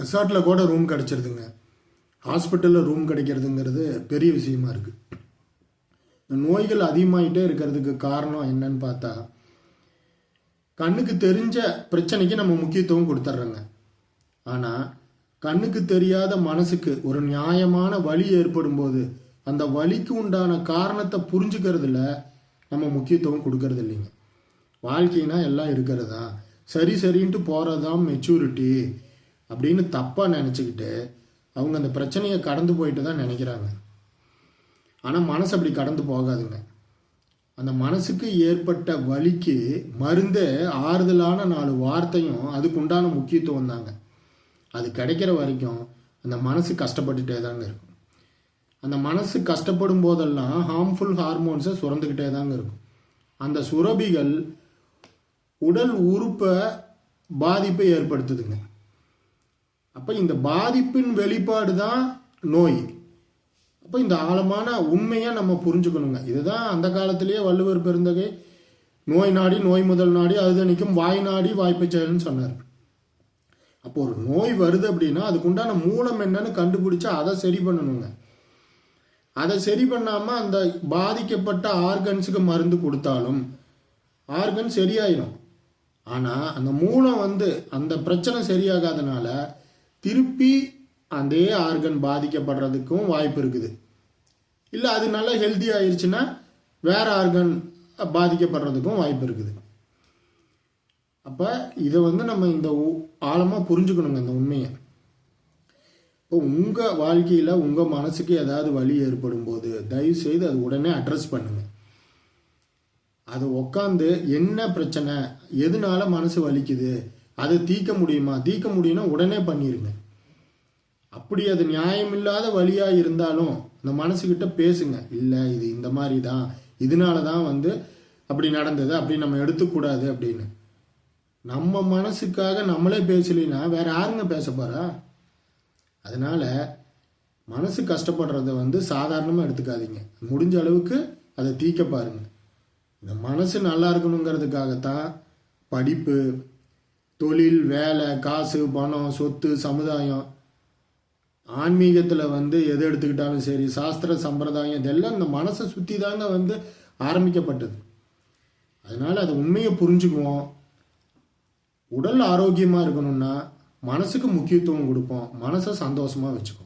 ரெசார்ட்டில் கூட ரூம் கிடச்சிருதுங்க. ஹாஸ்பிட்டலில் ரூம் கிடைக்கிறதுங்கிறது பெரிய விஷயமா இருக்குது. இந்த நோய்கள் அதிகமாகிட்டே இருக்கிறதுக்கு காரணம் என்னன்னு பார்த்தா, கண்ணுக்கு தெரிஞ்ச பிரச்சனைக்கு நம்ம முக்கியத்துவம் கொடுத்துட்றோங்க. ஆனால் கண்ணுக்கு தெரியாத மனசுக்கு ஒரு நியாயமான வலி ஏற்படும் போது அந்த வலிக்கு உண்டான காரணத்தை புரிஞ்சுக்கிறதுல நம்ம முக்கியத்துவம் கொடுக்கறது இல்லைங்க. வாழ்க்கைனா எல்லாம் இருக்கிறது தான், சரி சரின்ட்டு போகிறதான் மெச்சூரிட்டி அப்படின்னு தப்பாக நினச்சிக்கிட்டு அவங்க அந்த பிரச்சனையை கடந்து போயிட்டு தான் நினைக்கிறாங்க. ஆனால் மனசு அப்படி கடந்து போகாதுங்க. அந்த மனசுக்கு ஏற்பட்ட வலிக்கு மருந்தே ஆறுதலான 4 வார்த்தையும் அதுக்கு உண்டான முக்கியத்துவம் தாங்க. அது கிடைக்கிற வரைக்கும் அந்த மனசு கஷ்டப்பட்டுட்டே தாங்க இருக்கும். அந்த மனசு கஷ்டப்படும் போதெல்லாம் ஹார்ம்ஃபுல் ஹார்மோன்ஸை சுரந்துக்கிட்டே தாங்க இருக்கும். அந்த சுரபிகள் உடல் உறுப்பை பாதிப்பை ஏற்படுத்துதுங்க. அப்போ இந்த பாதிப்பின் வெளிப்பாடு தான் நோய். அப்போ இந்த ஆழமான உண்மையை நம்ம புரிஞ்சுக்கணுங்க. இதுதான் அந்த காலத்திலேயே வள்ளுவர் பெருந்தகை நோய் நாடி நோய் முதல் நாடி அதுதணிக்கும் வாய் நாடி வாய்ப்பை செயல்னு சொன்னார். அப்போ ஒரு நோய் வருது அப்படின்னா அதுக்குண்டான மூலம் என்னன்னு கண்டுபிடிச்சா அதை சரி பண்ணணுங்க. அதை சரி பண்ணாமல் அந்த பாதிக்கப்பட்ட ஆர்கன்ஸுக்கு மருந்து கொடுத்தாலும் ஆர்கன் சரியாயிடும். ஆனால் அந்த மூலம் அந்த பிரச்சனை சரியாகாதனால திருப்பி அதே ஆர்கன் பாதிக்கப்படுறதுக்கும் வாய்ப்பு இருக்குது. இல்லை அது நல்லா ஹெல்த்தி ஆயிடுச்சுன்னா வேற ஆர்கன் பாதிக்கப்படுறதுக்கும் வாய்ப்பு இருக்குது. அப்போ இதை நம்ம இந்த ஆழமாக புரிஞ்சுக்கணுங்க இந்த உண்மையை. இப்போ உங்கள் வாழ்க்கையில் உங்கள் மனசுக்கு ஏதாவது வலி ஏற்படும் போது தயவுசெய்து அது உடனே அட்ரஸ் பண்ணுங்க. அது உக்காந்து என்ன பிரச்சனை, எதனால மனசு வலிக்குது, அதை தீர்க்க முடியும்னா உடனே பண்ணிடுங்க. அப்படி அது நியாயமில்லாத வழியாக இருந்தாலும் அந்த மனசுக்கிட்ட பேசுங்க. இல்லை இது இந்த மாதிரி தான், இதனால தான் அப்படி நடந்தது, அப்படி நம்ம எடுத்துக்கூடாது அப்படின்னு. நம்ம மனசுக்காக நம்மளே பேசலினா வேற யாருங்க பேச போறா? அதனால மனசு கஷ்டப்படுறத சாதாரணமாக எடுத்துக்காதீங்க. முடிஞ்ச அளவுக்கு அதை தீர்க்க பாருங்க. இந்த மனசு நல்லா இருக்கணுங்கிறதுக்காகத்தான் படிப்பு, தொழில், வேலை, காசு, பணம், சொத்து, சமுதாயம், ஆன்மீகத்தில் எது எடுத்துக்கிட்டாலும் சரி, சாஸ்திர சம்பிரதாயம், இதெல்லாம் இந்த மனசை சுற்றி தாங்க ஆரம்பிக்கப்பட்டது. அதனால் அது உண்மையை புரிஞ்சுக்குவோம். உடல் ஆரோக்கியமாக இருக்கணும்னா மனசுக்கு முக்கியத்துவம் கொடுப்போம். மனசை சந்தோஷமாக வச்சுக்குவோம்.